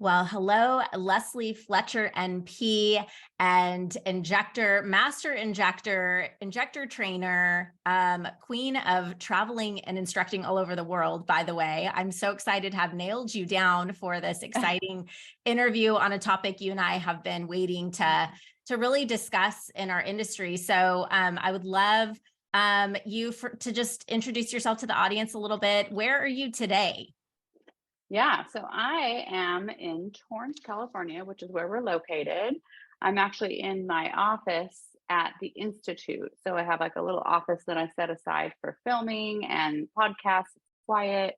Well, hello, Leslie Fletcher, NP, and injector, master injector, injector trainer, queen of traveling and instructing all over the world, by the way. I'm so excited to have nailed you down for this exciting interview on a topic you and I have been waiting to really discuss in our industry. So I would love to just introduce yourself to the audience a little bit. Where are you today? Yeah, so I am in Torrance, California, which is where we're located. I'm actually in my office at the Institute. So I have like a little office that I set aside for filming and podcasts, quiet,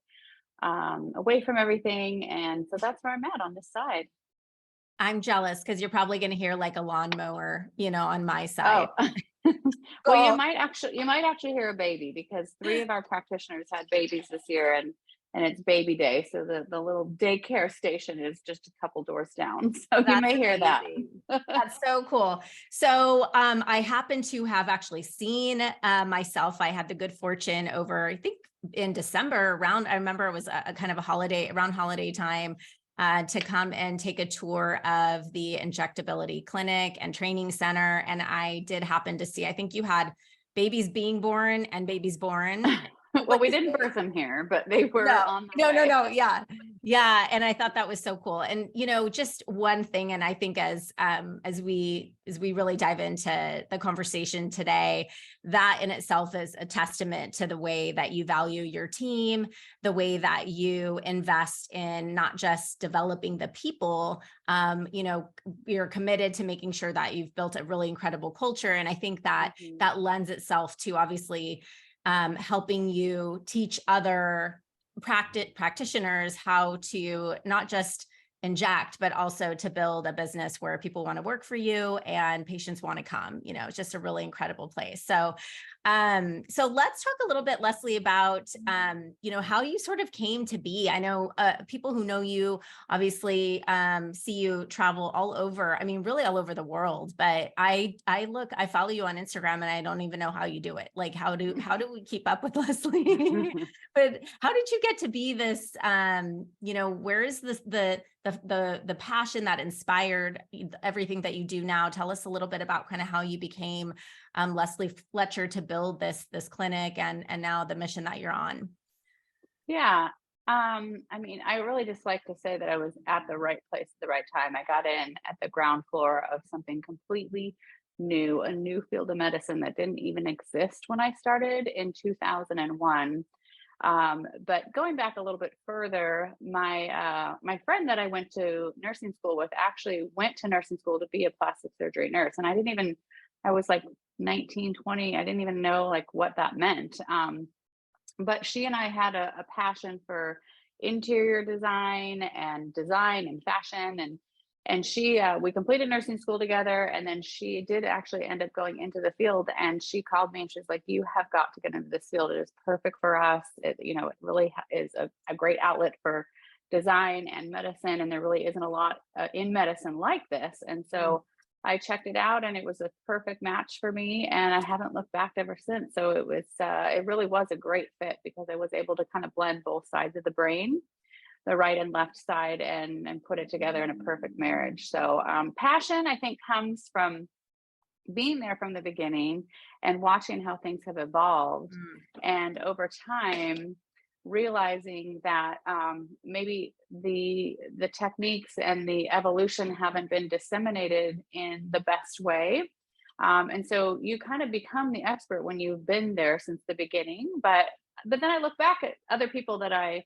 away from everything. And so that's where I'm at on this side. I'm jealous because you're probably going to hear like a lawnmower, on my side. Oh, well, Well, you might actually hear a baby because three of our practitioners had babies this year and it's baby day. So the little daycare station is just a couple doors down. So you that's may hear that. amazing. That's so cool. So I happen to have actually seen myself. I had the good fortune over, I think in December I remember it was a kind of a holiday, around holiday time, to come and take a tour of the injectability clinic and training center. And I did happen to see, I think you had babies being born and babies born. Well, we didn't birth them here, but they were No, on no, their no, way. no. Yeah. Yeah. And I thought that was so cool. And, just one thing, and I think as we really dive into the conversation today, that in itself is a testament to the way that you value your team, the way that you invest in not just developing the people, you're committed to making sure that you've built a really incredible culture. And I think that Mhm. that lends itself to obviously helping you teach other practitioners how to not just inject, but also to build a business where people want to work for you and patients want to come. It's just a really incredible place. So let's talk a little bit, Leslie, about how you sort of came to be. I know people who know you obviously see you travel all over. I mean, really all over the world. But I follow you on Instagram, and I don't even know how you do it. Like, how do we keep up with Leslie? But how did you get to be this? Where is this the passion that inspired everything that you do now? Tell us a little bit about kind of how you became Leslie Fletcher to build this clinic and now the mission that you're on. Yeah. I mean, I really just like to say that I was at the right place at the right time. I got in at the ground floor of something completely new, a new field of medicine that didn't even exist when I started in 2001. But going back a little bit further, my friend that I went to nursing school with actually went to nursing school to be a plastic surgery nurse, and I was like 19, 20. I didn't even know like what that meant. But she and I had a passion for interior design and fashion and she we completed nursing school together, and then she did actually end up going into the field, and she called me and she's like, you have got to get into this field. It is perfect for us. It really is a great outlet for design and medicine, and there really isn't a lot in medicine like this. And so I checked it out and it was a perfect match for me, and I haven't looked back ever since. So it really was a great fit because I was able to kind of blend both sides of the brain, the right and left side, and put it together in a perfect marriage. So passion, I think, comes from being there from the beginning and watching how things have evolved, Mm. and over time realizing that maybe the techniques and the evolution haven't been disseminated in the best way, and so you kind of become the expert when you've been there since the beginning. But then I look back at other people that I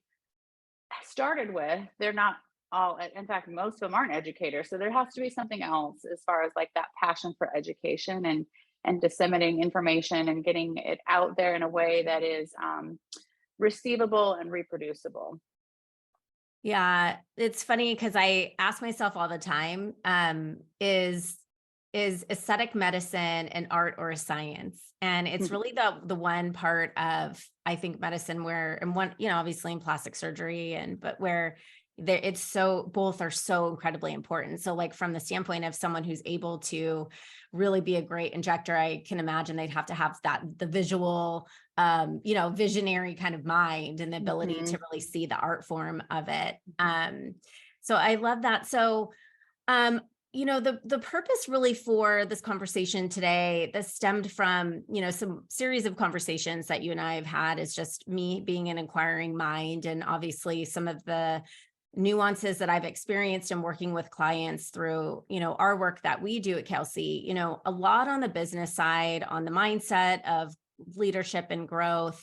started with. They're not all, in fact most of them aren't educators, so there has to be something else as far as like that passion for education and disseminating information and getting it out there in a way that is receivable and reproducible. Yeah, it's funny because I ask myself all the time, is aesthetic medicine an art or a science? And it's really the one part of, I think, medicine where, and one, obviously in plastic surgery, but where there, it's so, both are so incredibly important. So like from the standpoint of someone who's able to really be a great injector, I can imagine they'd have to have the visual, visionary kind of mind and the ability to Mhm. really see the art form of it. So I love that. So, the purpose really for this conversation today, this stemmed from, some series of conversations that you and I have had, is just me being an inquiring mind, and obviously some of the nuances that I've experienced in working with clients through, our work that we do at Kelsey, a lot on the business side, on the mindset of leadership and growth.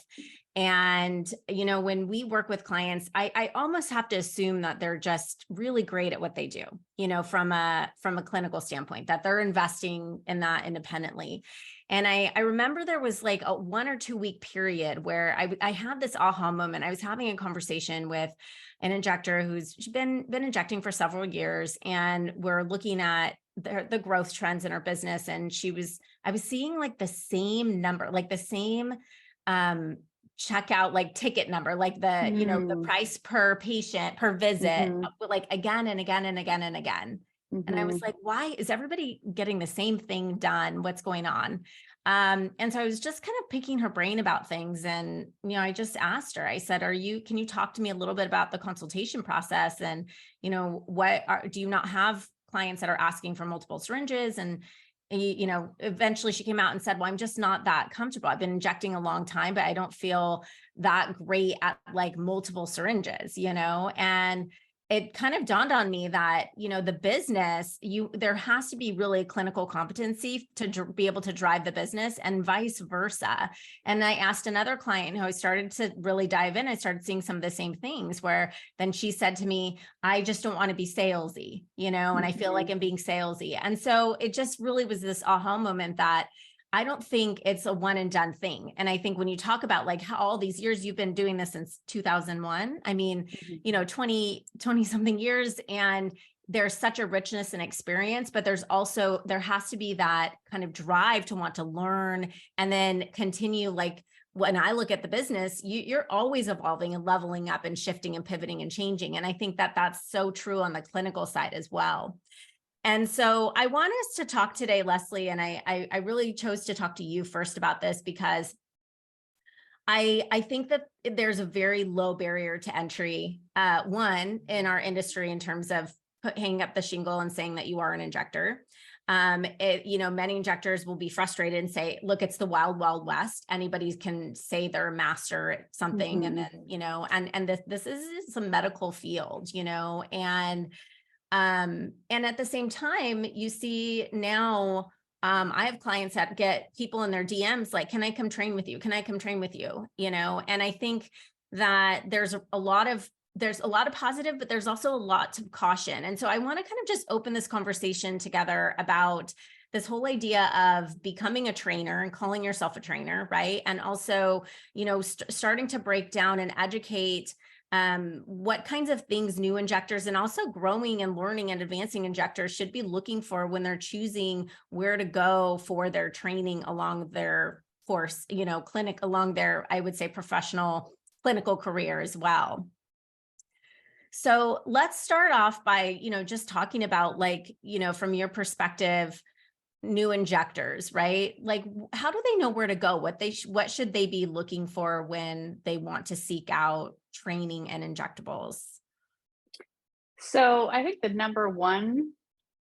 And, when we work with clients, I almost have to assume that they're just really great at what they do, from a clinical standpoint, that they're investing in that independently. And I remember there was like a 1 or 2 week period where I had this aha moment. I was having a conversation with an injector who's been injecting for several years, and we're looking at the growth trends in our business. And I was seeing like the same number, like the same checkout, like ticket number, like the price per patient per visit, like again and again and again and again. And I was like, why is everybody getting the same thing done? What's going on? And so I was just kind of picking her brain about things. And, I just asked her, I said, can you talk to me a little bit about the consultation process? And, do you not have clients that are asking for multiple syringes? And, eventually she came out and said, well, I'm just not that comfortable. I've been injecting a long time, but I don't feel that great at like multiple syringes, and it kind of dawned on me that, the business, there has to be really clinical competency to be able to drive the business, and vice versa. And I asked another client who I started to really dive in. I started seeing some of the same things, where then she said to me, I just don't want to be salesy, and I feel like I'm being salesy. And so it just really was this aha moment that I don't think it's a one and done thing. And I think when you talk about like how all these years you've been doing this since 2001, I mean, 20 something years, and there's such a richness and experience, but there has to be that kind of drive to want to learn and then continue. Like when I look at the business, you're always evolving and leveling up and shifting and pivoting and changing. And I think that that's so true on the clinical side as well. And so I want us to talk today, Leslie, and I really chose to talk to you first about this because I think that there's a very low barrier to entry, one, in our industry in terms of hanging up the shingle and saying that you are an injector. Many injectors will be frustrated and say, look, it's the wild, wild west. Anybody can say they're a master at something. And then, and this is a medical field, and at the same time, you see now, I have clients that get people in their DMs like, can I come train with you? Can I come train with you? And I think that there's a lot of positive, but there's also a lot of caution. And so I want to kind of just open this conversation together about this whole idea of becoming a trainer and calling yourself a trainer, right? And also, starting to break down and educate what kinds of things new injectors and also growing and learning and advancing injectors should be looking for when they're choosing where to go for their training along their course, clinic along their, I would say, professional clinical career as well. So let's start off by, just talking about from your perspective, new injectors, right? Like, how do they know where to go? What should they be looking for when they want to seek out training and injectables? So I think the number one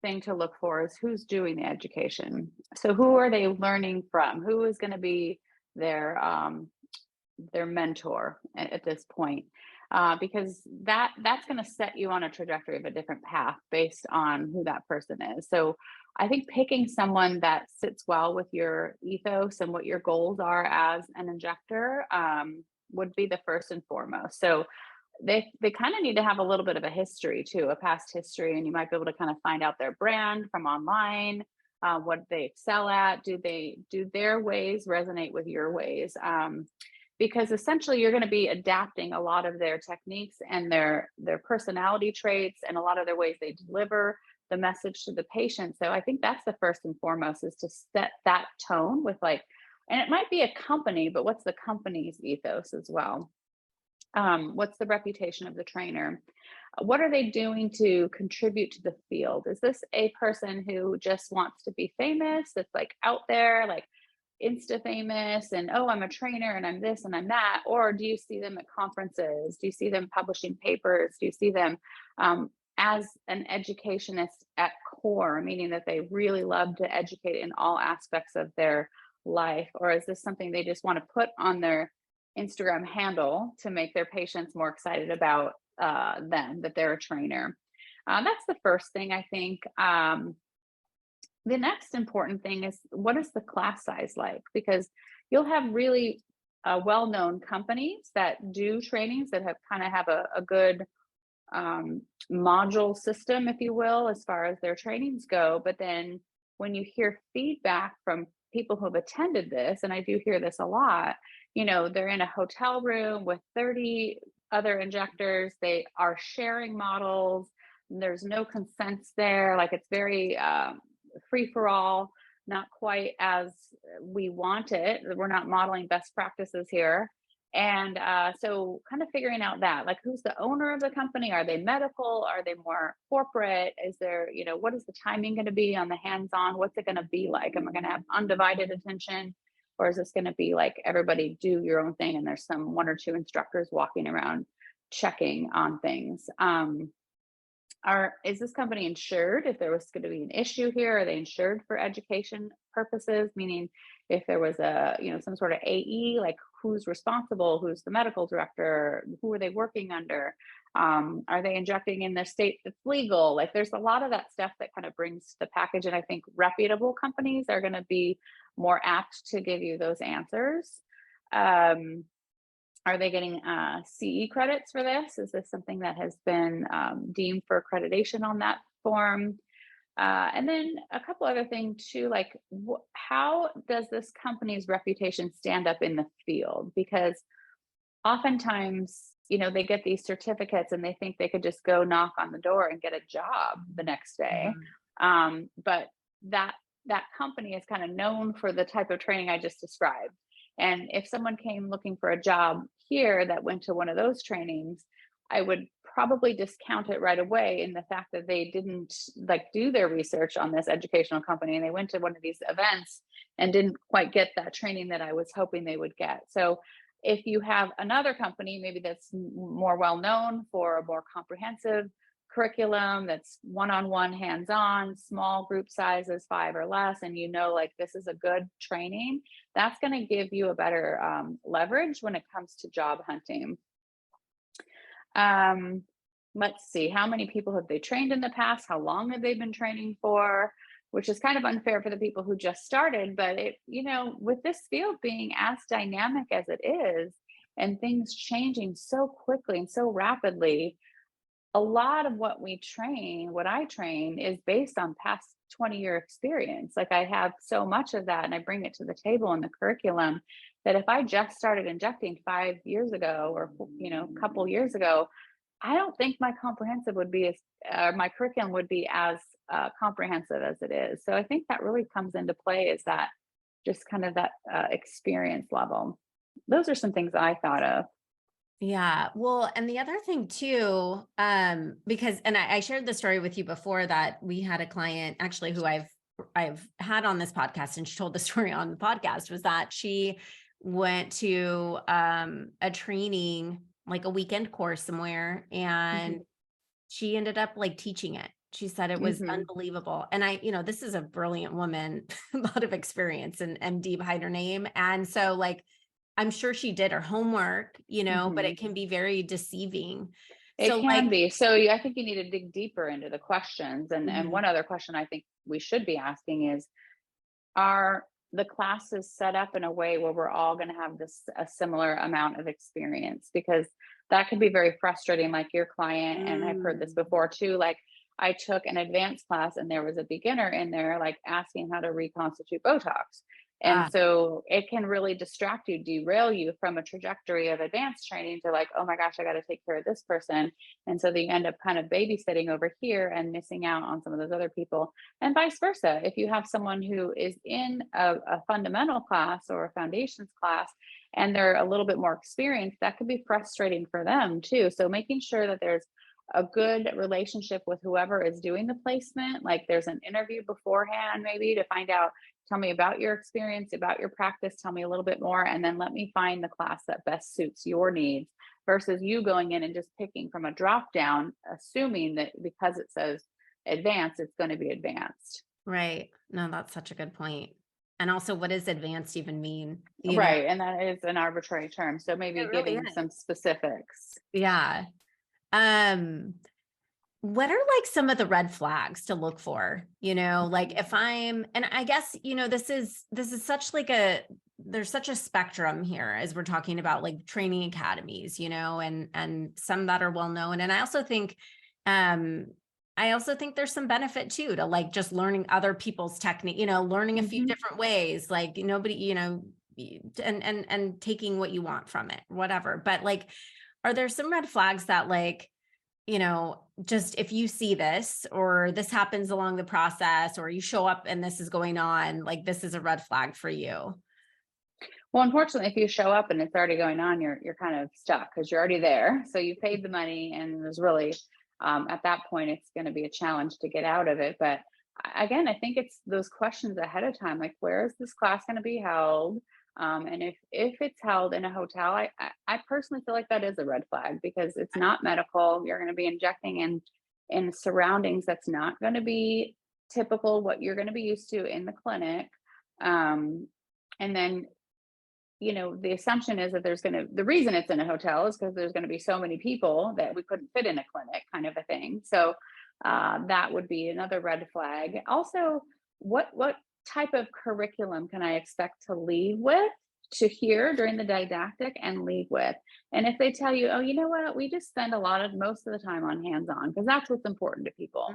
thing to look for is who's doing the education. So who are they learning from? Who is going to be their mentor at this point? Because that's going to set you on a trajectory of a different path based on who that person is. So I think picking someone that sits well with your ethos and what your goals are as an injector would be the first and foremost. So they kind of need to have a little bit of a history too, a past history, and you might be able to kind of find out their brand from online, what they excel at. Do their ways resonate with your ways? Because essentially you're going to be adapting a lot of their techniques and their personality traits and a lot of their ways they deliver the message to the patient. So I think that's the first and foremost, is to set that tone with and it might be a company, but what's the company's ethos as well? What's the reputation of the trainer? What are they doing to contribute to the field? Is this a person who just wants to be famous? That's like out there, like Insta famous, and oh, I'm a trainer and I'm this and I'm that? Or do you see them at conferences? Do you see them publishing papers? Do you see them as an educationist at core, meaning that they really love to educate in all aspects of their life? Or is this something they just want to put on their Instagram handle to make their patients more excited about them, that they're a trainer? That's the first thing, I think. The next important thing is, what is the class size like? Because you'll have really well-known companies that do trainings that have a good module system, if you will, as far as their trainings go. But then when you hear feedback from people who have attended this, and I do hear this a lot, they're in a hotel room with 30 other injectors. They are sharing models. There's no consents there. Like, it's very free for all, not quite as we want it. We're not modeling best practices here. And so kind of figuring out that, like, who's the owner of the company? Are they medical? Are they more corporate? Is there, what is the timing going to be on the hands-on? What's it going to be like? Am I going to have undivided attention? Or is this going to be like, everybody do your own thing and there's some one or two instructors walking around checking on things? Is this company insured? If there was going to be an issue here, are they insured for education purposes? Meaning, if there was some sort of AE, like, who's responsible? Who's the medical director? Who are they working under? Are they injecting in the state that's legal? Like, there's a lot of that stuff that kind of brings the package. And I think reputable companies are going to be more apt to give you those answers. Are they getting CE credits for this? Is this something that has been deemed for accreditation on that form? And then a couple other things too, like, how does this company's reputation stand up in the field? Because oftentimes, they get these certificates and they think they could just go knock on the door and get a job the next day. But that company is kind of known for the type of training I just described. And if someone came looking for a job here that went to one of those trainings, I would probably discount it right away in the fact that they didn't do their research on this educational company, and they went to one of these events and didn't quite get that training that I was hoping they would get. So if you have another company, maybe that's more well-known for a more comprehensive curriculum, that's one-on-one, hands-on, small group sizes, 5 or less, and like, this is a good training, that's going to give you a better leverage when it comes to job hunting. Let's see, how many people have they trained in the past? How long have they been training for? Which is kind of unfair for the people who just started, but with this field being as dynamic as it is, and things changing so quickly and so rapidly, a lot of what I train is based on past 20-year experience. Like, I have so much of that, and I bring it to the table in the curriculum, that if I just started injecting 5 years ago, or a couple years ago, I don't think my my curriculum would be as comprehensive as it is. So I think that really comes into play, is that just kind of that experience level. Those are some things I thought of. Yeah. Well, and the other thing too, because, and I shared the story with you before, that we had a client actually who I've had on this podcast, and she told the story on the podcast, was that she went to a training, like a weekend course somewhere, and she ended up teaching it. She said it was unbelievable. And this is a brilliant woman, a lot of experience, and MD behind her name. And so I'm sure she did her homework, but it can be very deceiving. It can be. So I think you need to dig deeper into the questions. And one other question I think we should be asking is, are the classes set up in a way where we're all going to have a similar amount of experience? Because that could be very frustrating, like your client, and I've heard this before too, like, I took an advanced class and there was a beginner in there, asking how to reconstitute Botox. And so it can really distract you, derail you from a trajectory of advanced training to oh my gosh, I got to take care of this person. And so you end up kind of babysitting over here and missing out on some of those other people, and vice versa. If you have someone who is in a fundamental class or a foundations class and they're a little bit more experienced, that could be frustrating for them too. So making sure that there's a good relationship with whoever is doing the placement, there's an interview beforehand, maybe, to find out, tell me about your experience, about your practice, tell me a little bit more, and then let me find the class that best suits your needs, versus you going in and just picking from a drop down, assuming that because it says advanced, it's going to be advanced. Right. No, that's such a good point. And also, what does advanced even mean? You know, Right. And that is an arbitrary term. So maybe it really giving is. some specifics. Yeah. Um, what are like some of the red flags to look for? You know, like if I'm, and I guess, you know, this is such like there's such a spectrum here as we're talking about like training academies, you know, and some that are well known. And um, I also think there's some benefit too to like just learning other people's technique, you know, learning a few different ways, like nobody, you know, and taking what you want from it, whatever. But like, are there some red flags that like, you know, just if you see this or this happens along the process or you show up and this is going on, like this is a red flag for you? Well, unfortunately, if you show up and it's already going on, you're kind of stuck because you're already there. So you paid the money, and there's really at that point it's going to be a challenge to get out of it. But again, I think it's those questions ahead of time, like where is this class going to be held? And if it's held in a hotel, I personally feel like that is a red flag because it's not medical. You're going to be injecting in surroundings that's not going to be typical what you're going to be used to in the clinic. And then the assumption is that the reason it's in a hotel is because there's going to be so many people that we couldn't fit in a clinic, kind of a thing. So that would be another red flag. Also, what type of curriculum can I expect to leave with, to hear during the didactic and leave with? And if they tell you, oh, you know what, we just spend most of the time on hands-on because that's what's important to people.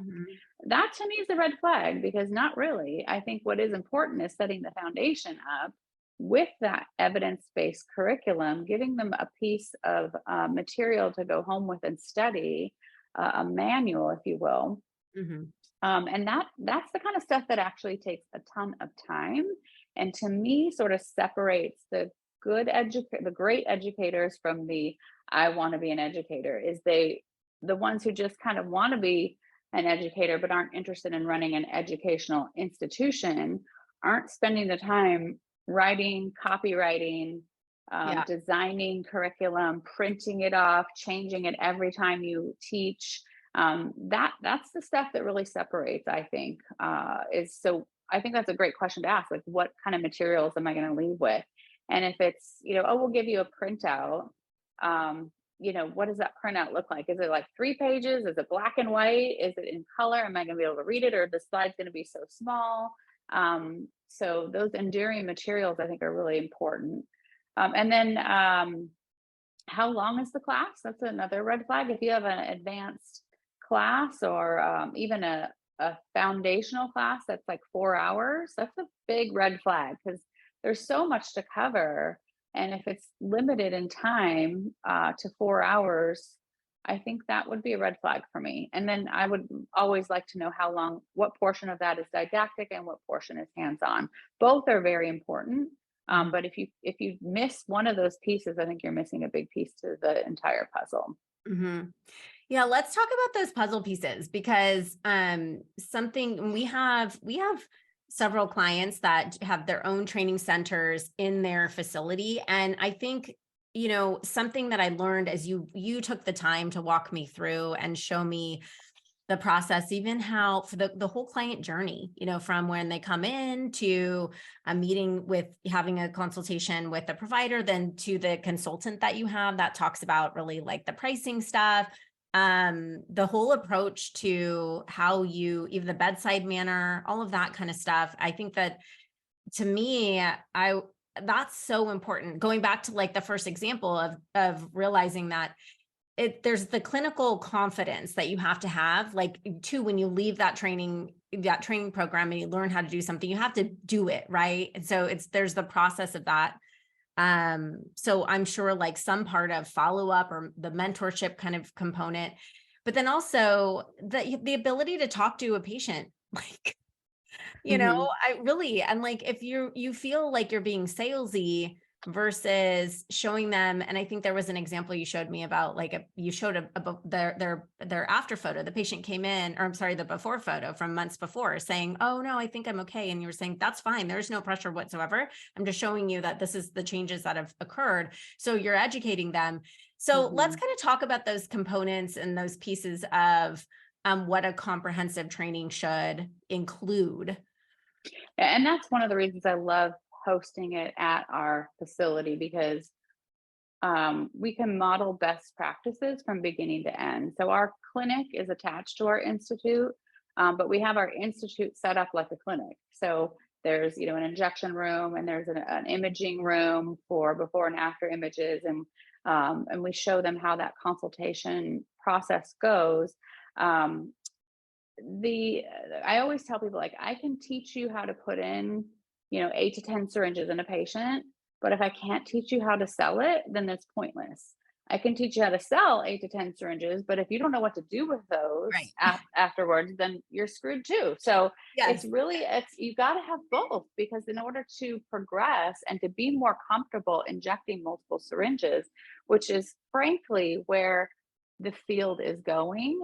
That to me is a red flag because not really. I think what is important is setting the foundation up with that evidence-based curriculum, giving them a piece of material to go home with and study, a manual, if you will. And that's the kind of stuff that actually takes a ton of time. And to me, sort of separates the great educators from the I want to be an educator. Is the ones who just kind of want to be an educator but aren't interested in running an educational institution, aren't spending the time writing, copywriting, designing curriculum, printing it off, changing it every time you teach. That's the stuff that really separates, I think. So I think that's a great question to ask, like what kind of materials am I going to leave with? And if it's, oh, we'll give you a printout, what does that printout look like? Is it like 3 pages? Is it black and white? Is it in color? Am I going to be able to read it, or the slide's going to be so small? So those enduring materials, I think, are really important. And then how long is the class? That's another red flag. If you have an advanced class or even a foundational class that's like 4 hours, that's a big red flag because there's so much to cover. And if it's limited in time to 4 hours, I think that would be a red flag for me. And then I would always like to know what portion of that is didactic and what portion is hands-on. Both are very important. But if you miss one of those pieces, I think you're missing a big piece to the entire puzzle. Yeah, let's talk about those puzzle pieces because we have several clients that have their own training centers in their facility. And I think, something that I learned as you took the time to walk me through and show me the process, even how for the whole client journey, from when they come in to a meeting with having a consultation with the provider, then to the consultant that you have that talks about really like the pricing stuff, the whole approach to how even the bedside manner, all of that kind of stuff. I think that to me, that's so important. Going back to like the first example of realizing that there's the clinical confidence that you have to have, like too, when you leave that training program and you learn how to do something, you have to do it, right? And so there's the process of that. So I'm sure like some part of follow-up or the mentorship kind of component, but then also the ability to talk to a patient, like, I really, and like, if you feel like you're being salesy, versus showing them. And I think there was an example you showed me about, like, you showed their after photo. The patient came in, or I'm sorry, the before photo from months before, saying, oh no, I think I'm okay. And you were saying, that's fine. There's no pressure whatsoever. I'm just showing you that this is the changes that have occurred. So you're educating them. So let's kind of talk about those components and those pieces of what a comprehensive training should include. And that's one of the reasons I love hosting it at our facility, because we can model best practices from beginning to end. So our clinic is attached to our institute, but we have our institute set up like a clinic. So there's, you know, an injection room, and there's an imaging room for before and after images, and we show them how that consultation process goes. Um, I always tell people, like, I can teach you how to put in, you know, 8 to 10 syringes in a patient, but if I can't teach you how to sell it, then that's pointless. I can teach you how to sell 8 to 10 syringes, but if you don't know what to do with those Right. afterwards, then you're screwed too. So Yes. it's you got to have both, because in order to progress and to be more comfortable injecting multiple syringes, which is frankly where the field is going,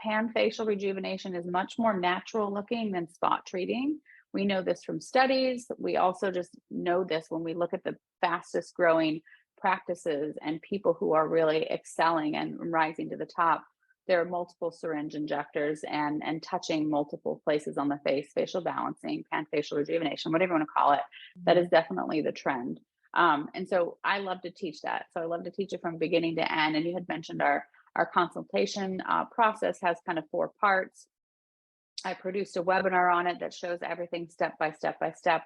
pan facial rejuvenation is much more natural looking than spot treating. We know this from studies. We also just know this when we look at the fastest growing practices and people who are really excelling and rising to the top. There are multiple syringe injectors and touching multiple places on the face, facial balancing, pan facial rejuvenation, whatever you want to call it. That is definitely the trend. And so I love to teach that. So I love to teach it from beginning to end. And you had mentioned our consultation process has kind of 4 parts. I produced a webinar on it that shows everything step by step by step,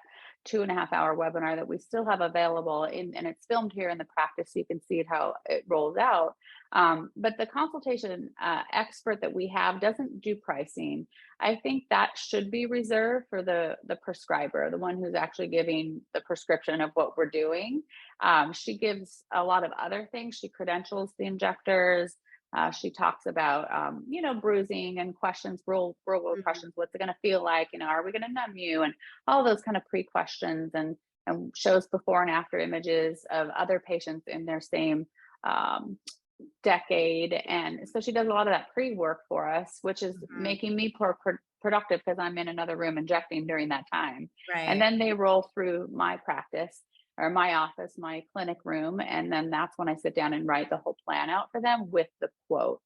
2.5-hour webinar that we still have available and it's filmed here in the practice, so you can see it, how it rolls out. But the consultation expert that we have doesn't do pricing. I think that should be reserved for the prescriber, the one who's actually giving the prescription of what we're doing. She gives a lot of other things. She credentials the injectors. She talks about, you know, bruising and questions, real world questions. What's it going to feel like? You know, are we going to numb you? And all those kind of pre-questions, and shows before and after images of other patients in their same decade. And so she does a lot of that pre-work for us, which is making me productive, because I'm in another room injecting during that time. Right. And then they roll through my practice, or my office, my clinic room. And then that's when I sit down and write the whole plan out for them with the quote.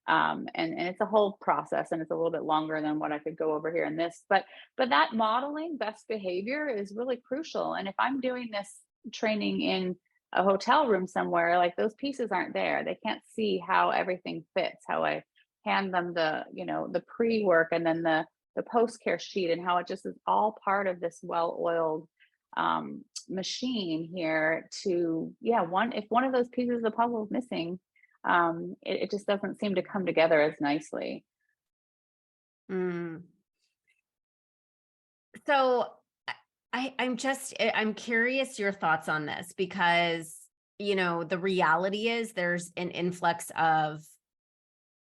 And it's a whole process, and it's a little bit longer than what I could go over here in this, but that modeling best behavior is really crucial. And if I'm doing this training in a hotel room somewhere, like, those pieces aren't there. They can't see how everything fits, how I hand them the, you know, the pre-work and then the post-care sheet, and how it just is all part of this well-oiled machine here to, if one of those pieces of the puzzle is missing, it just doesn't seem to come together as nicely. So I'm curious your thoughts on this, because, you know, the reality is there's an influx of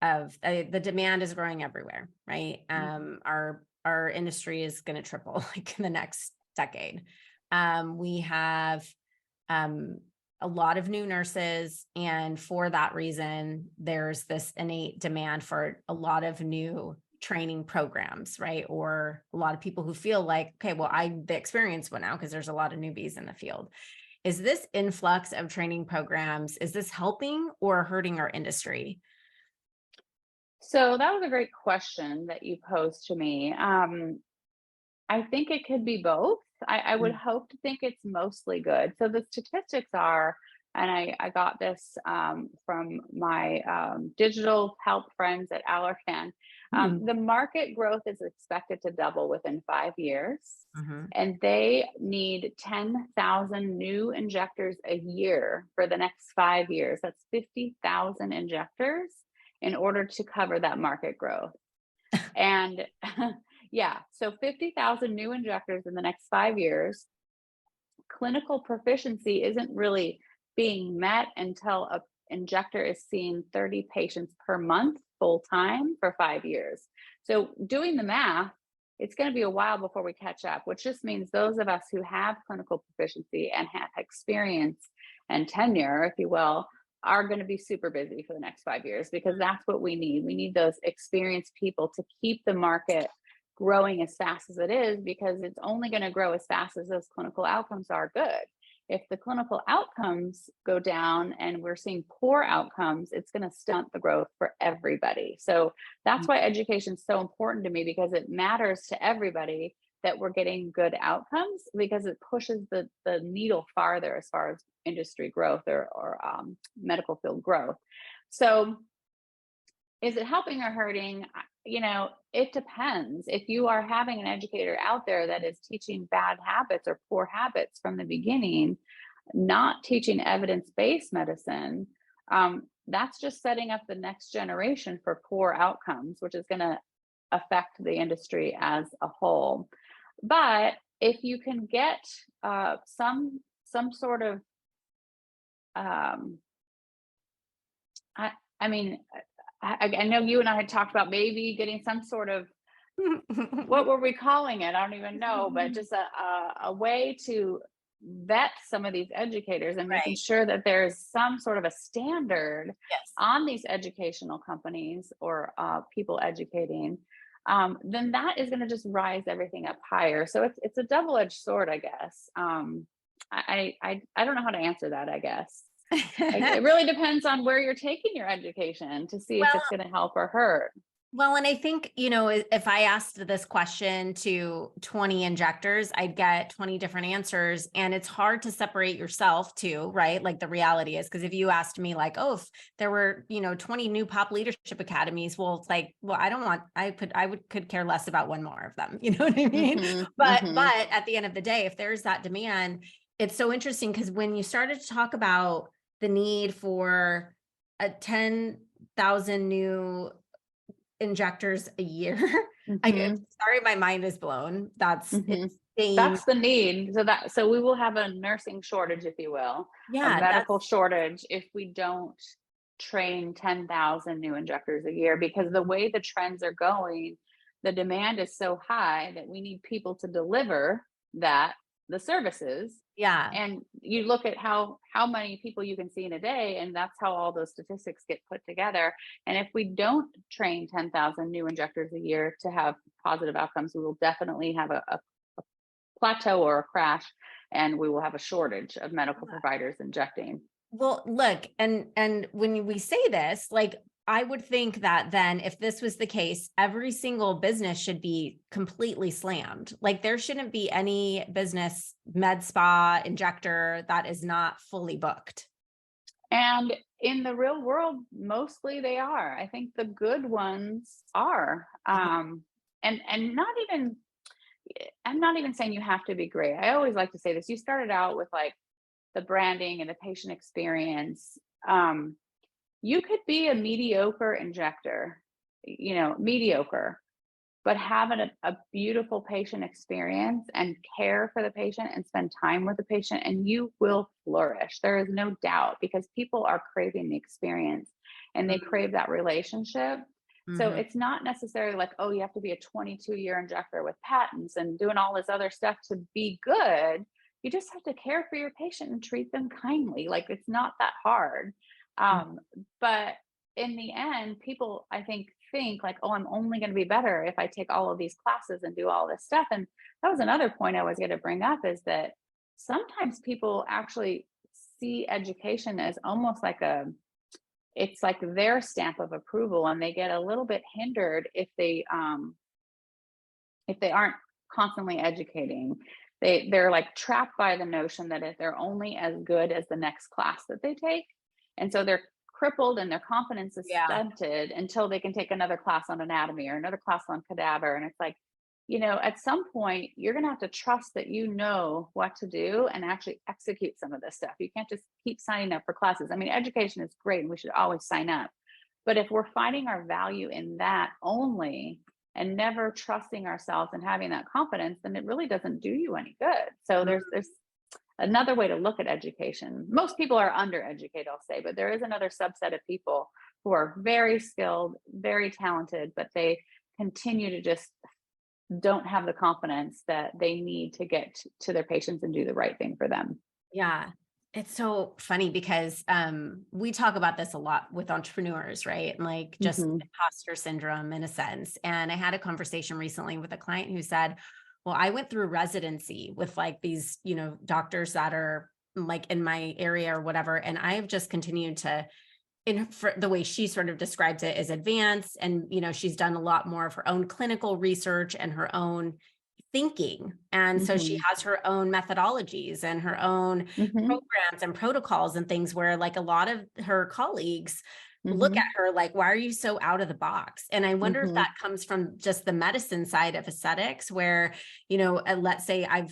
the demand is growing everywhere, right? Our industry is going to triple, like, in the next decade. We have a lot of new nurses, and for that reason, there's this innate demand for a lot of new training programs, right? Or a lot of people who feel like, okay, well, the experienced one now, because there's a lot of newbies in the field. Is this influx of training programs, is this helping or hurting our industry? So that was a great question that you posed to me. I think it could be both. I would hope to think it's mostly good. So the statistics are, and I got this from my digital health friends at Allergan. The market growth is expected to double within 5 years, and they need 10,000 new injectors a year for the next 5 years. That's 50,000 injectors in order to cover that market growth. And yeah, so 50,000 new injectors in the next 5 years. Clinical proficiency isn't really being met until an injector is seeing 30 patients per month full time for 5 years. So doing the math, it's going to be a while before we catch up, which just means those of us who have clinical proficiency and have experience and tenure, if you will, are going to be super busy for the next 5 years, because that's what we need. We need those experienced people to keep the market growing as fast as it is, because it's only going to grow as fast as those clinical outcomes are good. If the clinical outcomes go down and we're seeing poor outcomes, it's going to stunt the growth for everybody. So that's why education is so important to me, because it matters to everybody that we're getting good outcomes, because it pushes the needle farther as far as industry growth or medical field growth. So is it helping or hurting? It depends. If you are having an educator out there that is teaching bad habits or poor habits from the beginning, not teaching evidence-based medicine, that's just setting up the next generation for poor outcomes, which is going to affect the industry as a whole. But if you can get some sort of, I know you and I had talked about maybe getting some sort of, what were we calling it? I don't even know, but just a way to vet some of these educators and making Right. sure that there's some sort of a standard Yes. on these educational companies or people educating, then that is going to just rise everything up higher. So it's a double-edged sword, I guess. I don't know how to answer that, I guess. It really depends on where you're taking your education to see if Well, it's going to help or hurt. Well, and I think, if I asked this question to 20 injectors, I'd get 20 different answers. And it's hard to separate yourself too, right? Like the reality is, because if you asked me like, oh, if there were, 20 new pop leadership academies, well, it's like, well, could care less about one more of them. You know what I mean? Mm-hmm, But mm-hmm. at the end of the day, if there's that demand, it's so interesting, because when you started to talk about the need for a 10,000 new injectors a year. Mm-hmm. Sorry, my mind is blown. That's Mm-hmm. insane. That's the need. So we will have a nursing shortage, if you will, a Yeah, medical shortage if we don't train 10,000 new injectors a year, because the way the trends are going, the demand is so high that we need people to deliver the services. yeah, And you look at how many people you can see in a day, and that's how all those statistics get put together. And if we don't train 10,000 new injectors a year to have positive outcomes, we will definitely have a plateau or a crash, and we will have a shortage of medical providers injecting. Well, look, and when we say this, like, I would think that then if this was the case, every single business should be completely slammed. Like, there shouldn't be any business, med spa, injector that is not fully booked. And in the real world, mostly they are. I think the good ones are. And not even, I'm not even saying you have to be great. I always like to say this. You started out with like the branding and the patient experience. You could be a mediocre injector, mediocre, but have a beautiful patient experience and care for the patient and spend time with the patient, and you will flourish. There is no doubt, because people are craving the experience and they crave that relationship. So Mhm. it's not necessarily like, oh, you have to be a 22-year injector with patents and doing all this other stuff to be good. You just have to care for your patient and treat them kindly. Like, it's not that hard. But in the end, people, I think like, oh, I'm only going to be better if I take all of these classes and do all this stuff. And that was another point I was going to bring up, is that sometimes people actually see education as almost like it's like their stamp of approval, and they get a little bit hindered if they aren't constantly educating. They're like trapped by the notion that if they're only as good as the next class that they take, and so they're crippled and their confidence is Yeah. stunted until they can take another class on anatomy or another class on cadaver. And it's like, at some point you're going to have to trust that you know what to do and actually execute some of this stuff. You can't just keep signing up for classes. I mean, education is great and we should always sign up, but if we're finding our value in that only and never trusting ourselves and having that confidence, then it really doesn't do you any good. So there's another way to look at education. Most people are undereducated, I'll say, but there is another subset of people who are very skilled, very talented, but they continue to just don't have the confidence that they need to get to their patients and do the right thing for them. Yeah. It's so funny because we talk about this a lot with entrepreneurs, right? And like just Hmm. imposter syndrome in a sense. And I had a conversation recently with a client who said, well, I went through residency with like these, doctors that are like in my area or whatever. And I have just continued to, for the way she sort of describes it, is advanced. And, she's done a lot more of her own clinical research and her own thinking. And so she Hmm. has her own methodologies and her own Hmm. programs and protocols and things where like a lot of her colleagues look at Hmm. her like, why are you so out of the box? And I wonder if Hmm. that comes from just the medicine side of aesthetics where, let's say I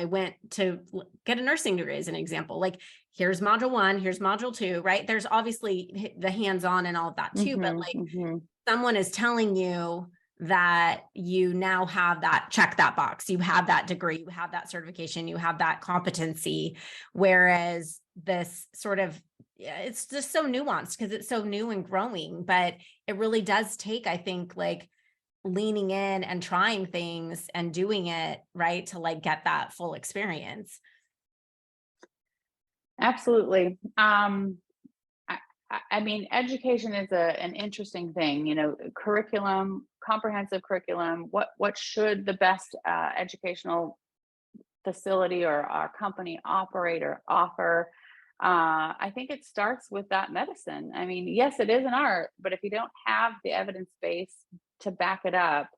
went to get a nursing degree as an example, like here's module 1, here's module 2, right? There's obviously the hands-on and all of that too, but Hmm. like Hmm. someone is telling you that you now have that, check that box, you have that degree, you have that certification, you have that competency. Whereas this sort of, it's just so nuanced because it's so new and growing, but it really does take, I think, like leaning in and trying things and doing it right to like get that full experience. Absolutely. I mean, education is an interesting thing, curriculum, comprehensive curriculum. What should the best educational facility or our company operate or offer? I think it starts with that medicine. I mean, yes, it is an art, but if you don't have the evidence base to back it up,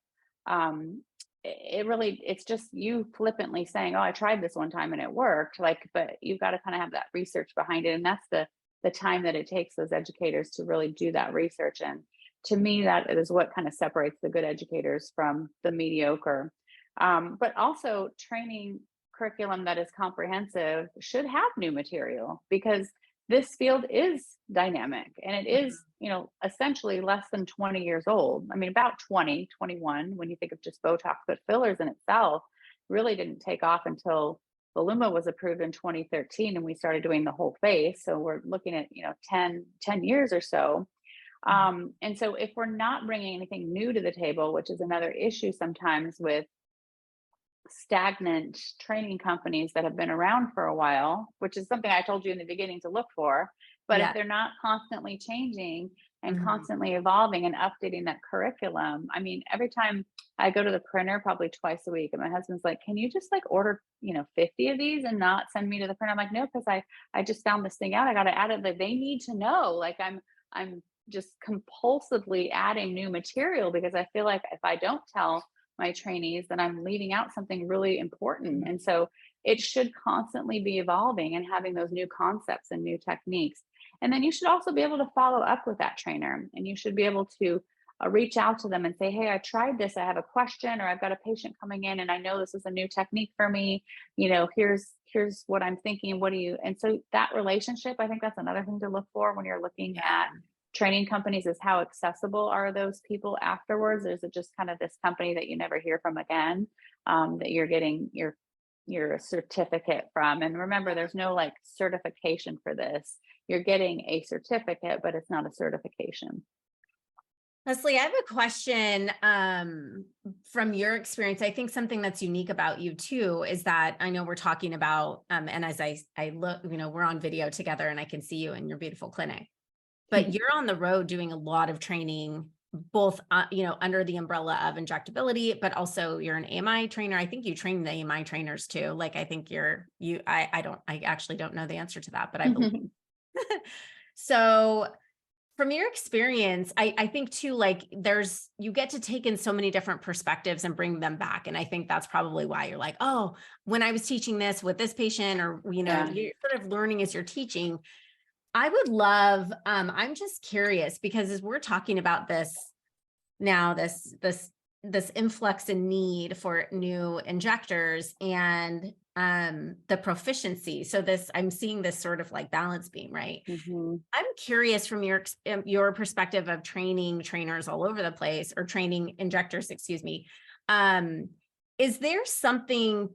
um, it's just you flippantly saying, "Oh, I tried this one time and it worked." Like, but you've got to kind of have that research behind it, and that's the time that it takes those educators to really do that research. And to me, that is what kind of separates the good educators from the mediocre. But also training curriculum that is comprehensive should have new material because this field is dynamic and it is, essentially less than 20 years old. I mean, about 20, 21, when you think of just Botox, but fillers in itself really didn't take off until Voluma was approved in 2013 and we started doing the whole face. So we're looking at, 10 years or so. And so if we're not bringing anything new to the table, which is another issue sometimes with stagnant training companies that have been around for a while, which is something I told you in the beginning to look for. But if Yeah. they're not constantly changing and Mhm. constantly evolving and updating that curriculum, I mean, every time I go to the printer, probably twice a week, and my husband's like, "Can you just like order, 50 of these and not send me to the printer?" I'm like, "No, because I just found this thing out. I got to add it. Like they need to know. Like I'm just compulsively adding new material because I feel like if I don't tell my trainees that I'm leaving out something really important." And so it should constantly be evolving and having those new concepts and new techniques. And then you should also be able to follow up with that trainer and you should be able to reach out to them and say, "Hey, I tried this. I have a question, or I've got a patient coming in and I know this is a new technique for me. Here's what I'm thinking. What do you?" And so that relationship, I think that's another thing to look for when you're looking at Yeah. training companies, is how accessible are those people afterwards? Or is it just kind of this company that you never hear from again, that you're getting your certificate from? And remember, there's no like certification for this. You're getting a certificate, but it's not a certification. Leslie, I have a question from your experience. I think something that's unique about you too is that I know we're talking about, and as I look, we're on video together and I can see you in your beautiful clinic, but you're on the road doing a lot of training, both, under the umbrella of injectability, but also you're an AMI trainer. I think you train the AMI trainers too. Like, I think I actually don't know the answer to that, but I believe. So from your experience, I think too, like you get to take in so many different perspectives and bring them back. And I think that's probably why you're like, oh, when I was teaching this with this patient, or, Yeah. you're sort of learning as you're teaching. I would love, I'm just curious because as we're talking about this now, this influx in need for new injectors and the proficiency. So I'm seeing this sort of like balance beam, right? Hmm. I'm curious from your perspective of training trainers all over the place, or training injectors, excuse me. Um, is there something,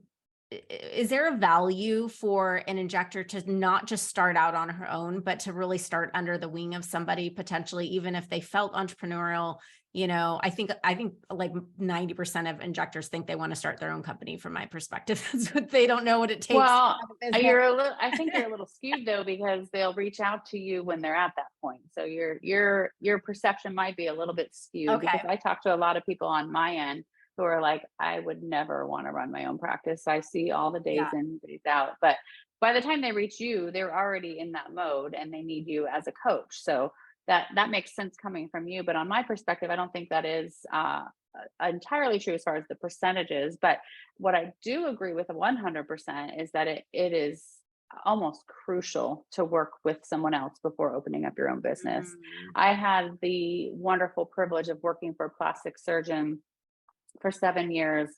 is there a value for an injector to not just start out on her own, but to really start under the wing of somebody, potentially, even if they felt entrepreneurial, I think like 90% of injectors think they want to start their own company from my perspective. That's what they don't know what it takes to Well, have a business. I think you're a little skewed though, because they'll reach out to you when they're at that point. So your perception might be a little bit skewed, Okay. because I talk to a lot of people on my end who are like, I would never want to run my own practice. I see all the days Yeah. in, days out. But by the time they reach you, they're already in that mode and they need you as a coach. So that makes sense coming from you. But on my perspective, I don't think that is entirely true as far as the percentages. But what I do agree with 100% is that it is almost crucial to work with someone else before opening up your own business. Mm. I had the wonderful privilege of working for a plastic surgeon for 7 years.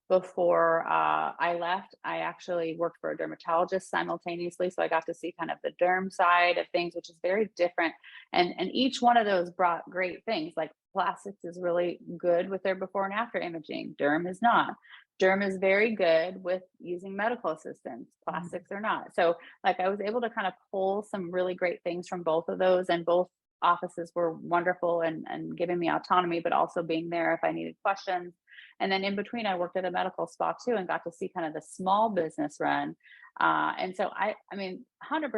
Before I left, I actually worked for a dermatologist simultaneously. So I got to see kind of the derm side of things, which is very different. And each one of those brought great things. Like plastics is really good with their before and after imaging. Derm is not. Derm is very good with using medical assistance. Plastics are not. So like I was able to kind of pull some really great things from both of those, and both offices were wonderful and giving me autonomy, but also being there if I needed questions. And then in between, I worked at a medical spa too, and got to see kind of the small business run. And so I mean, 100%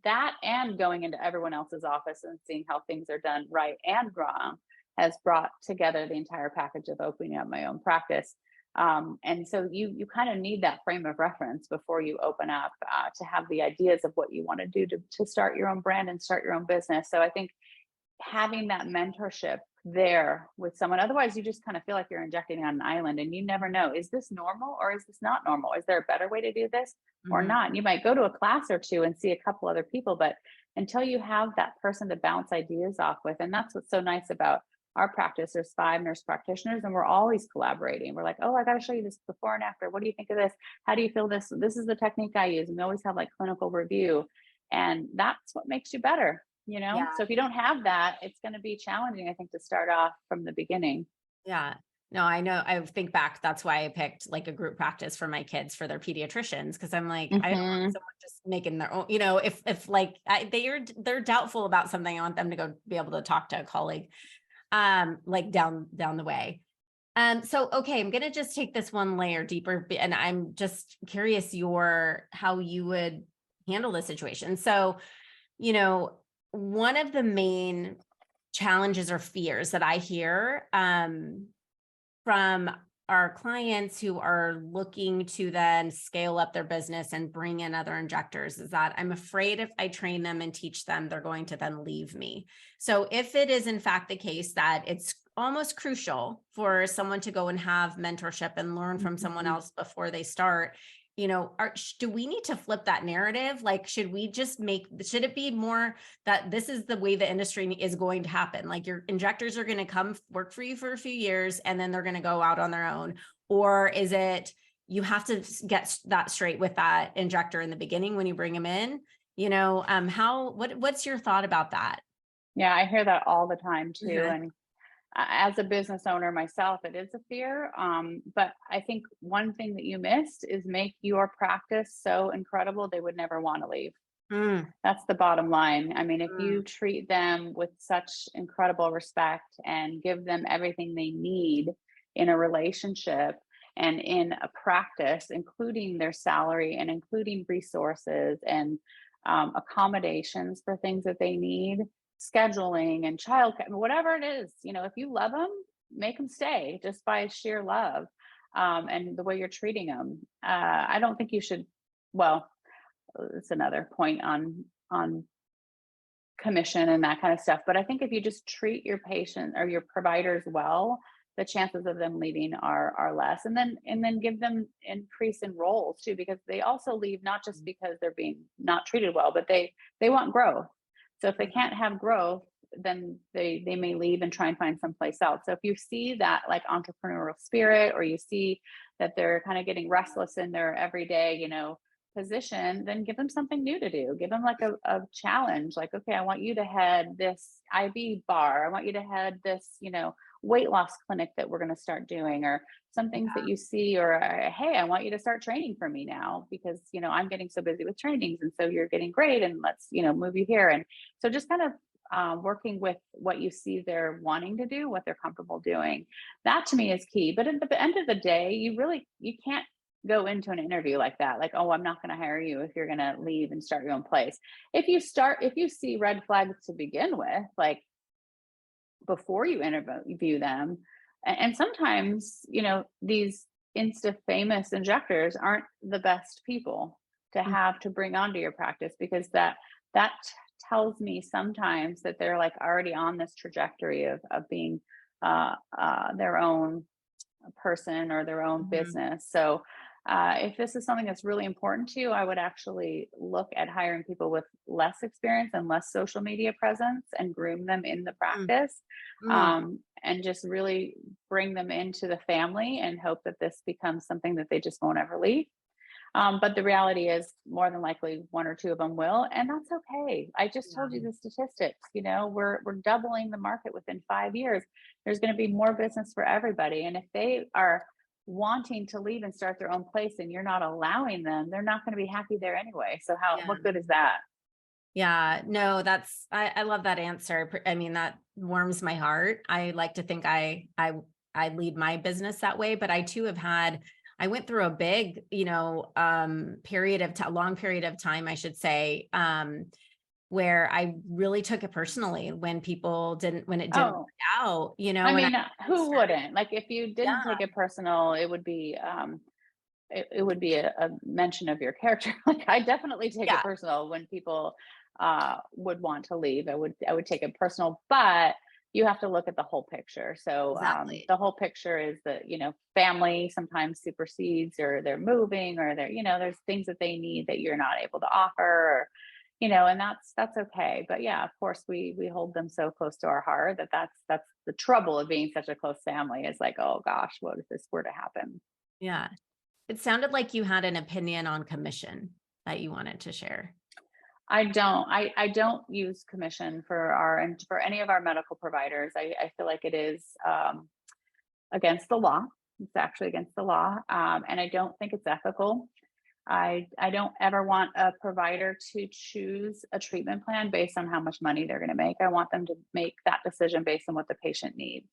that, and going into everyone else's office and seeing how things are done right and wrong, has brought together the entire package of opening up my own practice. And so you kind of need that frame of reference before you open up, to have the ideas of what you want to do to start your own brand and start your own business. So I think having that mentorship there with someone, otherwise you just kind of feel like you're injecting on an island and you never know, is this normal or is this not normal? Is there a better way to do this or Mhm. not? And you might go to a class or two and see a couple other people, but until you have that person to bounce ideas off with, and that's what's so nice about our practice. There's 5 nurse practitioners and we're always collaborating. We're like, oh, I got to show you this before and after. What do you think of this? How do you feel this? This is the technique I use. And we always have like clinical review, and that's what makes you better. Yeah. So if you don't have that, it's going to be challenging, I think, to start off from the beginning. Yeah. No, I know. I think back. That's why I picked like a group practice for my kids for their pediatricians. Cause I'm like, I don't want Hmm. someone just making their own, if like they're doubtful about something, I want them to go be able to talk to a colleague, like down the way. So, okay, I'm going to just take this one layer deeper, and I'm just curious how you would handle this situation. So, you know, one of the main challenges or fears that I hear from our clients who are looking to then scale up their business and bring in other injectors is that I'm afraid if I train them and teach them, they're going to then leave me. So if it is in fact the case that it's almost crucial for someone to go and have mentorship and learn from someone else before they start, do we need to flip that narrative? Like, should it be more that this is the way the industry is going to happen? Like your injectors are going to come work for you for a few years and then they're going to go out on their own. Or is it, you have to get that straight with that injector in the beginning when you bring them in, what's your thought about that? Yeah, I hear that all the time too. Mhm. And as a business owner myself, it is a fear. But I think one thing that you missed is make your practice so incredible they would never want to leave. Mm, That's the bottom line. I mean, if mm, you treat them with such incredible respect and give them everything they need in a relationship and in a practice, including their salary and including resources and accommodations for things that they need, scheduling and childcare, whatever it is, if you love them, make them stay just by sheer love, and the way you're treating them. I don't think you should. Well, it's another point on commission and that kind of stuff. But I think if you just treat your patient or your providers well, the chances of them leaving are less. And then give them increase in roles too, because they also leave not just because they're being not treated well, but they want growth. So if they can't have growth, then they may leave and try and find someplace else. So if you see that like entrepreneurial spirit, or you see that they're kind of getting restless in their everyday, position, then give them something new to do. Give them like a challenge. Like, okay, I want you to head this IV bar. I want you to head this, weight loss clinic that we're going to start doing, or some things that you see, or hey, I want you to start training for me now because, I'm getting so busy with trainings. And so you're getting great. And let's, move you here. And so just kind of working with what you see they're wanting to do, what they're comfortable doing. That to me is key. But at the end of the day, you can't go into an interview like that, like, oh, I'm not going to hire you if you're going to leave and start your own place. If you see red flags to begin with, like before you interview them, and sometimes, these insta famous injectors aren't the best people to have to bring onto your practice, because that tells me sometimes that they're like already on this trajectory of being their own person or their own business. So if this is something that's really important to you, I would actually look at hiring people with less experience and less social media presence and groom them in the practice, and just really bring them into the family and hope that this becomes something that they just won't ever leave. But the reality is more than likely one or two of them will, and that's okay. I just told you the statistics, we're doubling the market within 5 years. There's going to be more business for everybody. And if they are wanting to leave and start their own place and you're not allowing them, they're not going to be happy there anyway. So what good is that? Yeah, no, I love that answer. I mean, that warms my heart. I like to think I lead my business that way, but I too I went through a big, long period of time, I should say, where I really took it personally when it didn't work out, I when mean, who wouldn't? Like, if you didn't take it personal, it would be, it would be a mention of your character. Like, I definitely take it personal when people would want to leave. I would take it personal, but you have to look at the whole picture. So the whole picture is that, family sometimes supersedes, or they're moving, or there's things that they need that you're not able to offer, or, and that's okay. But yeah, of course we hold them so close to our heart that's the trouble of being such a close family, is like, oh gosh, what if this were to happen? Yeah. It sounded like you had an opinion on commission that you wanted to share. I don't use commission for any of our medical providers. I feel like it is against the law. It's actually against the law. And I don't think it's ethical. I don't ever want a provider to choose a treatment plan based on how much money they're going to make. I want them to make that decision based on what the patient needs.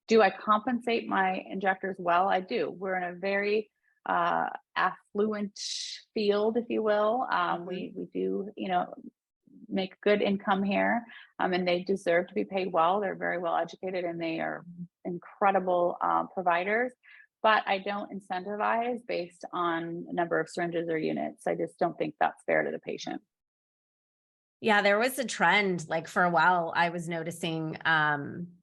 Do I compensate my injectors well? I do. We're in a very affluent field, if you will. We do, make good income here, and they deserve to be paid well. They're very well educated and they are incredible providers. But I don't incentivize based on a number of syringes or units. I just don't think that's fair to the patient. Yeah, there was a trend, like for a while I was noticing,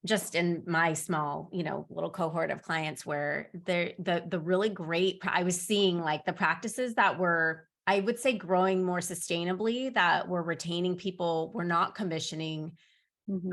just in my small, little cohort of clients, where the really great, I was seeing like the practices that were, I would say, growing more sustainably, that were retaining people, were not commissioning,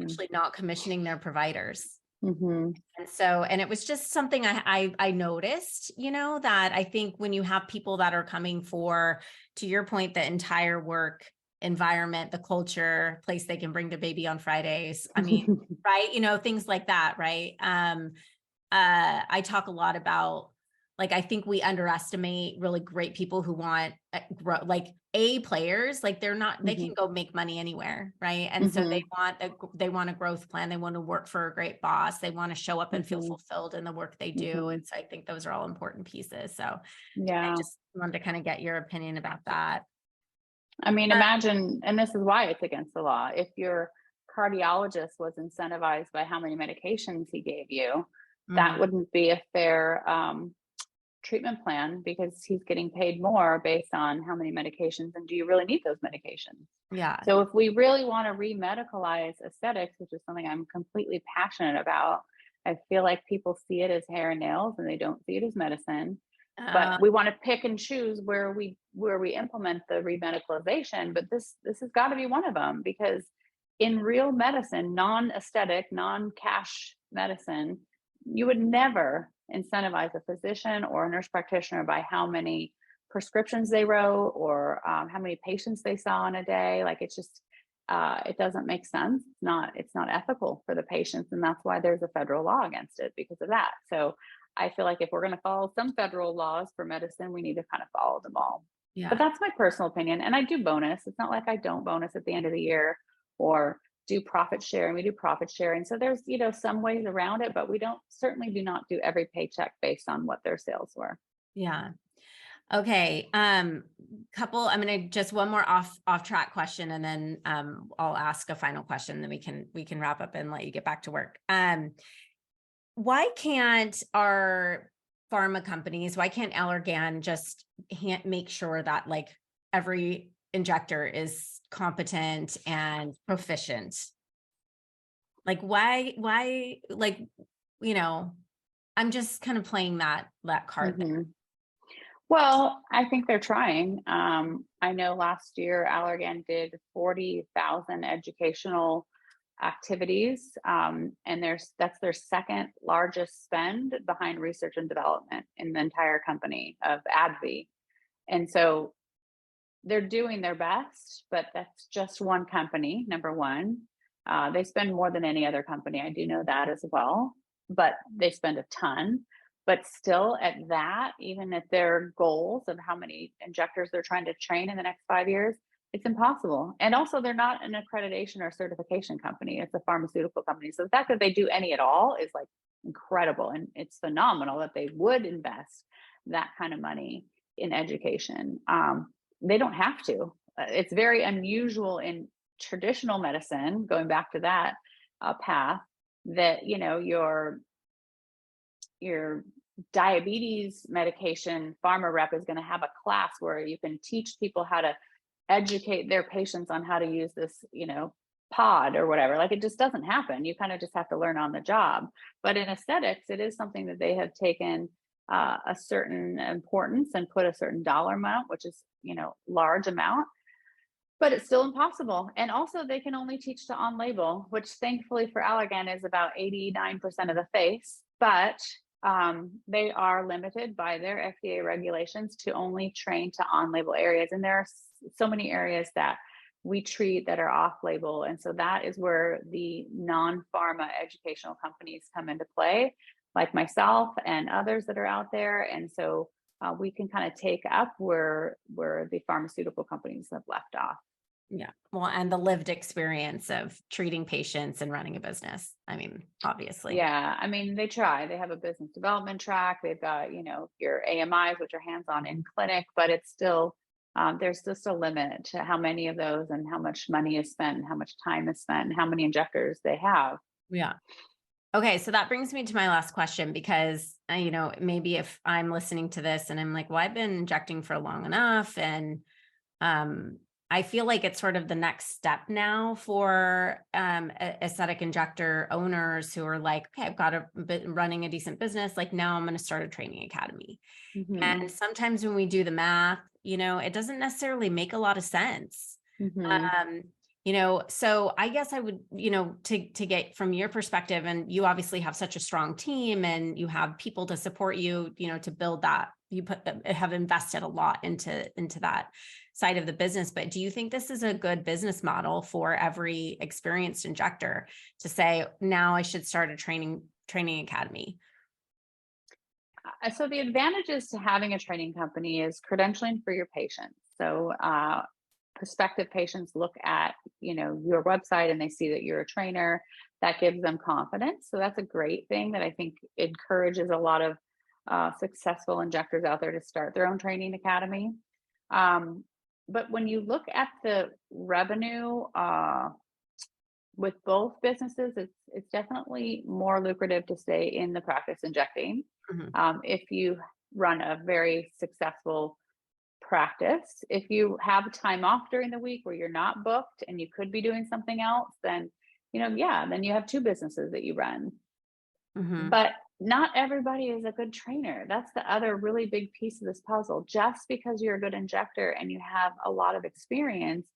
actually not commissioning their providers. And it was just something I noticed, that I think when you have people that are coming for, to your point, the entire work environment, the culture, place they can bring the baby on Fridays. I mean, right. Things like that. Right. I talk a lot about, like, I think we underestimate really great people who want like players, like they can go make money anywhere. Right. And so they want a growth plan. They want to work for a great boss. They want to show up and feel fulfilled in the work they do. And so I think those are all important pieces. So I just wanted to kind of get your opinion about that. I mean, imagine, and this is why it's against the law, if your cardiologist was incentivized by how many medications he gave you, that wouldn't be a fair treatment plan, because he's getting paid more based on how many medications, and do you really need those medications? Yeah. So if we really want to re-medicalize aesthetics, which is something I'm completely passionate about, I feel like people see it as hair and nails and they don't see it as medicine. But we want to pick and choose where we implement the remedicalization. But this has got to be one of them, because in real medicine, non-aesthetic, non-cash medicine, you would never incentivize a physician or a nurse practitioner by how many prescriptions they wrote, or how many patients they saw in a day. Like, it's just it doesn't make sense. It's not ethical for the patients, and that's why there's a federal law against it, because of that. So I feel like if we're going to follow some federal laws for medicine, we need to kind of follow them all. Yeah. But that's my personal opinion. And I do bonus. It's not like I don't bonus at the end of the year or do profit sharing. We do profit sharing. So there's, some ways around it, but we certainly do not do every paycheck based on what their sales were. Yeah. Okay. I'm going to just one more off track question, and then I'll ask a final question, then we can wrap up and let you get back to work. Why can't our pharma companies, why can't Allergan just make sure that like every injector is competent and proficient? Like why, like, I'm just kind of playing that card there. Well, I think they're trying. I know last year Allergan did 40,000 educational activities, and that's their second largest spend behind research and development in the entire company of AbbVie. And so they're doing their best, but that's just one company, number one. They spend more than any other company. I do know that as well, but they spend a ton. But still at that, even at their goals of how many injectors they're trying to train in the next 5 years, it's impossible. And also they're not an accreditation or certification company. It's a pharmaceutical company. So the fact that they do any at all is like incredible. And it's phenomenal that they would invest that kind of money in education. They don't have to. It's very unusual in traditional medicine, going back to that path, that, your diabetes medication pharma rep is going to have a class where you can teach people how to educate their patients on how to use this, pod or whatever. Like it just doesn't happen. You kind of just have to learn on the job. But in aesthetics, it is something that they have taken a certain importance and put a certain dollar amount, which is, large amount, but it's still impossible. And also they can only teach to on label, which thankfully for Allergan is about 89% of the face, but they are limited by their FDA regulations to only train to on-label areas. And there are so many areas that we treat that are off-label. And so that is where the non-pharma educational companies come into play, like myself and others that are out there. And so we can kind of take up where the pharmaceutical companies have left off. Yeah. Well, and the lived experience of treating patients and running a business. I mean, obviously. Yeah. I mean, they try. They have a business development track. They've got, your AMIs, which are hands-on in clinic, but it's still, there's just a limit to how many of those and how much money is spent and how much time is spent and how many injectors they have. Yeah. Okay. So that brings me to my last question, because, maybe if I'm listening to this and I'm like, well, I've been injecting for long enough, and, I feel like it's sort of the next step now for aesthetic injector owners who are like, okay, I've got running a decent business. Like now I'm going to start a training academy. Mm-hmm. And sometimes when we do the math, it doesn't necessarily make a lot of sense. Mm-hmm. So I guess I would, to get from your perspective, and you obviously have such a strong team and you have people to support you, to build that, have invested a lot into that side of the business. But do you think this is a good business model for every experienced injector to say, now I should start a training academy? So the advantages to having a training company is credentialing for your patients. So prospective patients look at, your website and they see that you're a trainer. That gives them confidence. So that's a great thing that I think encourages a lot of successful injectors out there to start their own training academy. But when you look at the revenue with both businesses, it's definitely more lucrative to stay in the practice injecting. Mm-hmm. If you run a very successful practice. If you have time off during the week where you're not booked and you could be doing something else, then, then you have two businesses that you run. Mm-hmm. But not everybody is a good trainer. That's the other really big piece of this puzzle. Just because you're a good injector and you have a lot of experience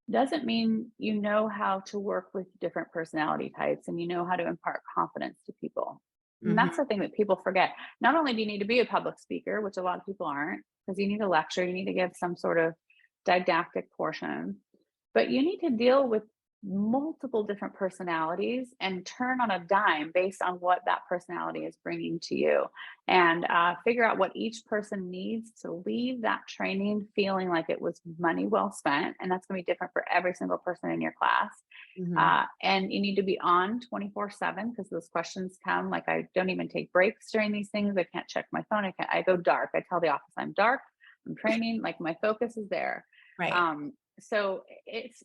doesn't mean you know how to work with different personality types and you know how to impart confidence to people. And that's the thing that people forget. Not only do you need to be a public speaker, which a lot of people aren't, because you need a lecture, you need to give some sort of didactic portion, but you need to deal with multiple different personalities and turn on a dime based on what that personality is bringing to you, and figure out what each person needs to leave that training feeling like it was money well spent. And that's going to be different for every single person in your class. Mhm. And you need to be on 24/7 because those questions come. Like, I don't even take breaks during these things. I can't check my phone. I go dark. I tell the office I'm dark. I'm training. Like, my focus is there. Right. So it's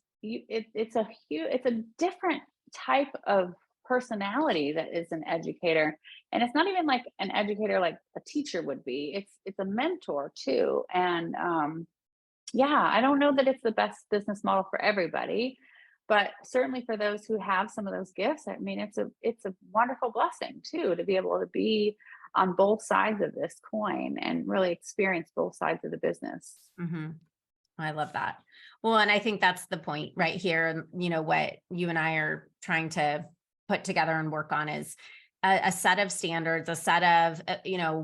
a different type of personality that is an educator, and it's not even like an educator like a teacher would be. It's a mentor too, and yeah, I don't know that it's the best business model for everybody, but certainly for those who have some of those gifts, I mean, it's a wonderful blessing too to be able to be on both sides of this coin and really experience both sides of the business. Mhm. I love that. Well, and I think that's the point right here. What you and I are trying to put together and work on is a set of standards, a set of,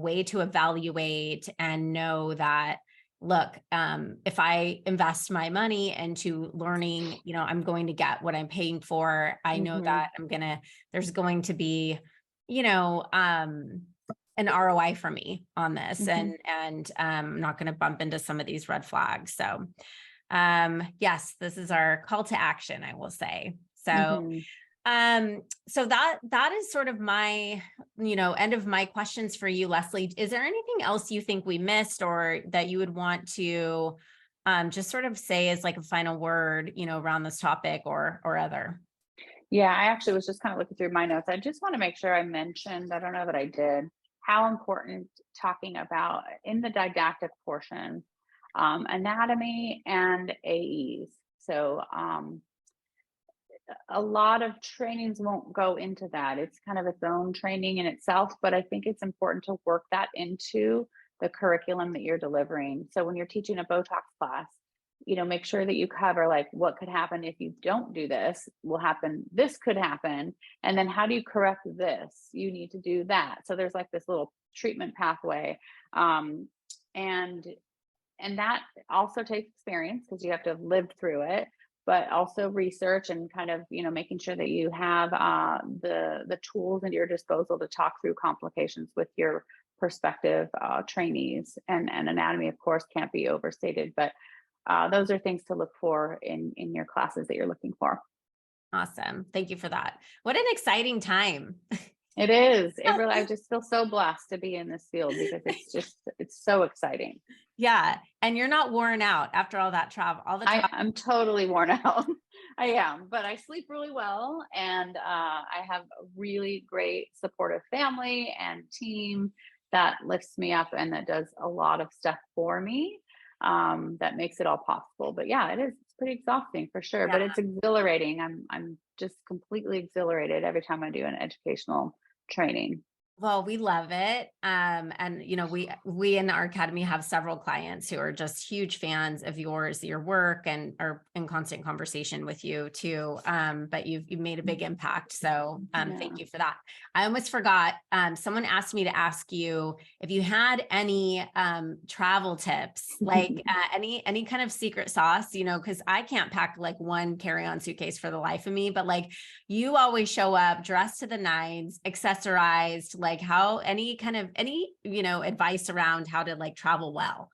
way to evaluate and know that, look, if I invest my money into learning, I'm going to get what I'm paying for. I know Hmm. that there's going to be, you know, an ROI for me on this, Hmm. and I'm not going to bump into some of these red flags. So, yes, this is our call to action, I will say. So, Hmm. that is sort of my, end of my questions for you, Leslie. Is there anything else you think we missed or that you would want to just sort of say as like a final word, around this topic or other? Yeah, I actually was just kind of looking through my notes. I just want to make sure I mentioned, I don't know that I did, how important talking about in the didactic portion, anatomy and AEs. So a lot of trainings won't go into that. It's kind of its own training in itself, but I think it's important to work that into the curriculum that you're delivering. So when you're teaching a Botox class, make sure that you cover like what could happen if you don't do this, will happen, this could happen. And then how do you correct this? You need to do that. So there's like this little treatment pathway. Um, and and that also takes experience because you have to have lived through it, but also research and kind of making sure that you have the tools at your disposal to talk through complications with your prospective trainees. And anatomy, of course, can't be overstated, but those are things to look for in your classes that you're looking for. Awesome. Thank you for that. What an exciting time. It is. It really. I just feel so blessed to be in this field because it's so exciting. Yeah. And you're not worn out after all that travel, all the travel. I'm totally worn out. I am, but I sleep really well, and I have a really great supportive family and team that lifts me up and that does a lot of stuff for me. That makes it all possible. But yeah, it is. It's pretty exhausting for sure, Yeah. but it's exhilarating. I'm just completely exhilarated every time I do an educational training. Well, we love it. And we in our academy have several clients who are just huge fans of your work, and are in constant conversation with you too. But you've made a big impact. So Yeah. thank you for that. I almost forgot. Someone asked me to ask you if you had any travel tips, like any kind of secret sauce, because I can't pack like one carry-on suitcase for the life of me, but like you always show up dressed to the nines, accessorized, like any advice around how to like travel well.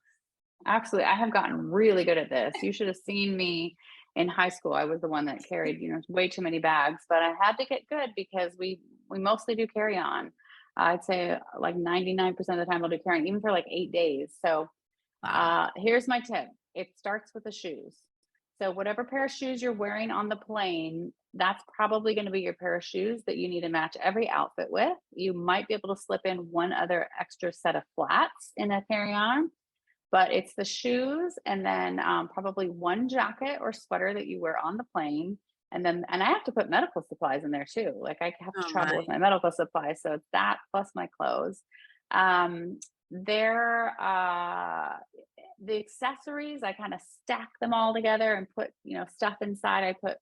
Absolutely. I have gotten really good at this. You should have seen me in high school. I was the one that carried, way too many bags, but I had to get good because we mostly do carry on. I'd say like 99% of the time I'll do carry on, even for like 8 days. So Wow. here's my tip. It starts with the shoes. So whatever pair of shoes you're wearing on the plane, that's probably going to be your pair of shoes that you need to match every outfit with. You might be able to slip in one other extra set of flats in a carry-on, but it's the shoes, and then probably one jacket or sweater that you wear on the plane. And I have to put medical supplies in there too. Like, I have to Oh travel my. with my medical supplies. So it's that plus my clothes. Um, there, the accessories, I kind of stack them all together and put, stuff inside. I put,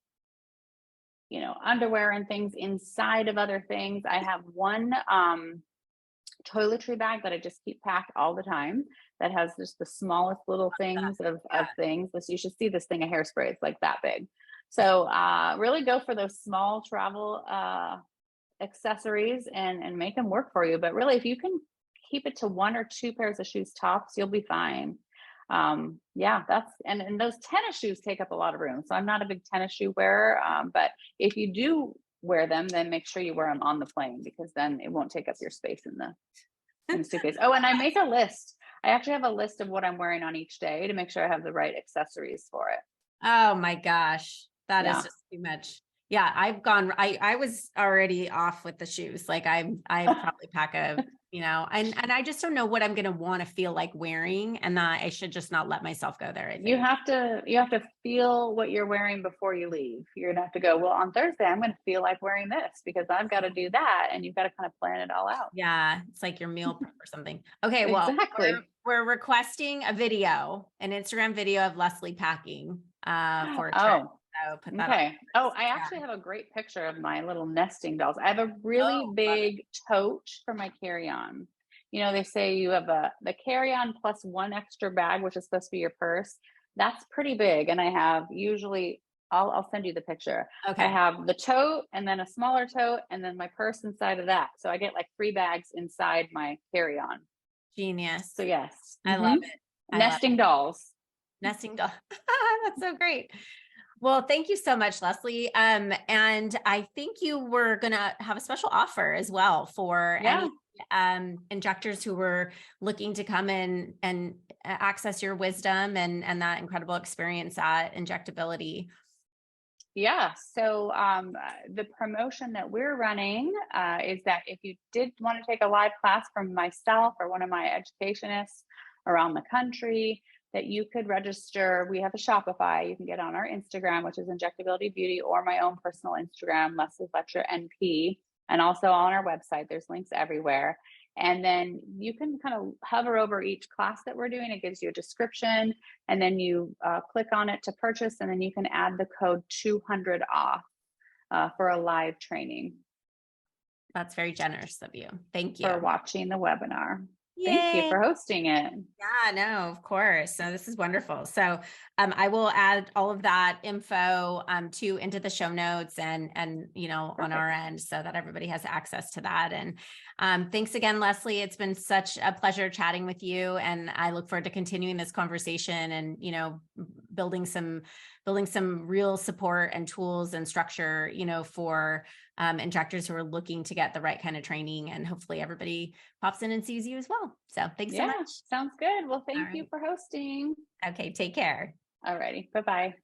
underwear and things inside of other things. I have one toiletry bag that I just keep packed all the time that has just the smallest little things of things. This, you should see this thing of hairspray. It's like that big. So really go for those small travel accessories and make them work for you. But really, if you can keep it to 1 or 2 pairs of shoes tops, you'll be fine. Yeah, that's and those tennis shoes take up a lot of room. So I'm not a big tennis shoe wearer, but if you do wear them, then make sure you wear them on the plane, because then it won't take up your space in the suitcase. Oh, and I make a list. I actually have a list of what I'm wearing on each day to make sure I have the right accessories for it. Oh my gosh, that is Yeah. just too much. Yeah, I was already off with the shoes. Like I probably pack a, and I just don't know what I'm going to want to feel like wearing, and that I should just not let myself go there, I You think. have to feel what you're wearing before you leave. You're gonna have to go, well, on Thursday, I'm gonna feel like wearing this because I've got to do that. And you've got to kind of plan it all out. Yeah, it's like your meal prep or something. Okay, well, Exactly. we're requesting a video, an Instagram video of Leslie packing for a trip. Oh, So put that on. okay. Oh, I Yeah. actually have a great picture of my little nesting dolls. I have a really Oh, love it. big tote for my carry-on. They say you have the carry-on plus 1 extra bag, which is supposed to be your purse. That's pretty big. And I have usually, I'll send you the picture. I Okay. have the tote and then a smaller tote and then my purse inside of that. So I get like 3 bags inside my carry-on. Genius. So yes. I love it. I love Nesting dolls. nesting doll. That's so great. Well, thank you so much, Leslie. And I think you were gonna have a special offer as well for Yeah. any injectors who were looking to come in and access your wisdom and that incredible experience at Injectability. Yeah. So the promotion that we're running is that if you did want to take a live class from myself or one of my educationists around the country, that you could register. We have a Shopify. You can get on our Instagram, which is Injectability Beauty, or my own personal Instagram, Leslie Fletcher NP, and also on our website. There's links everywhere. And then you can kind of hover over each class that we're doing. It gives you a description, and then you click on it to purchase, and then you can add the code 200 off for a live training. That's very generous of you. Thank you. For watching the webinar. Yay. Thank you for hosting it. Yeah, no, of course. So this is wonderful. So I will add all of that info into the show notes and on our end, so that everybody has access to that. And thanks again, Leslie. It's been such a pleasure chatting with you, and I look forward to continuing this conversation and building some real support and tools and structure for injectors who are looking to get the right kind of training, and hopefully everybody pops in and sees you as well. So thanks so much. Sounds good. Well, thank you right. for hosting. Okay, take care. All righty. Bye-bye.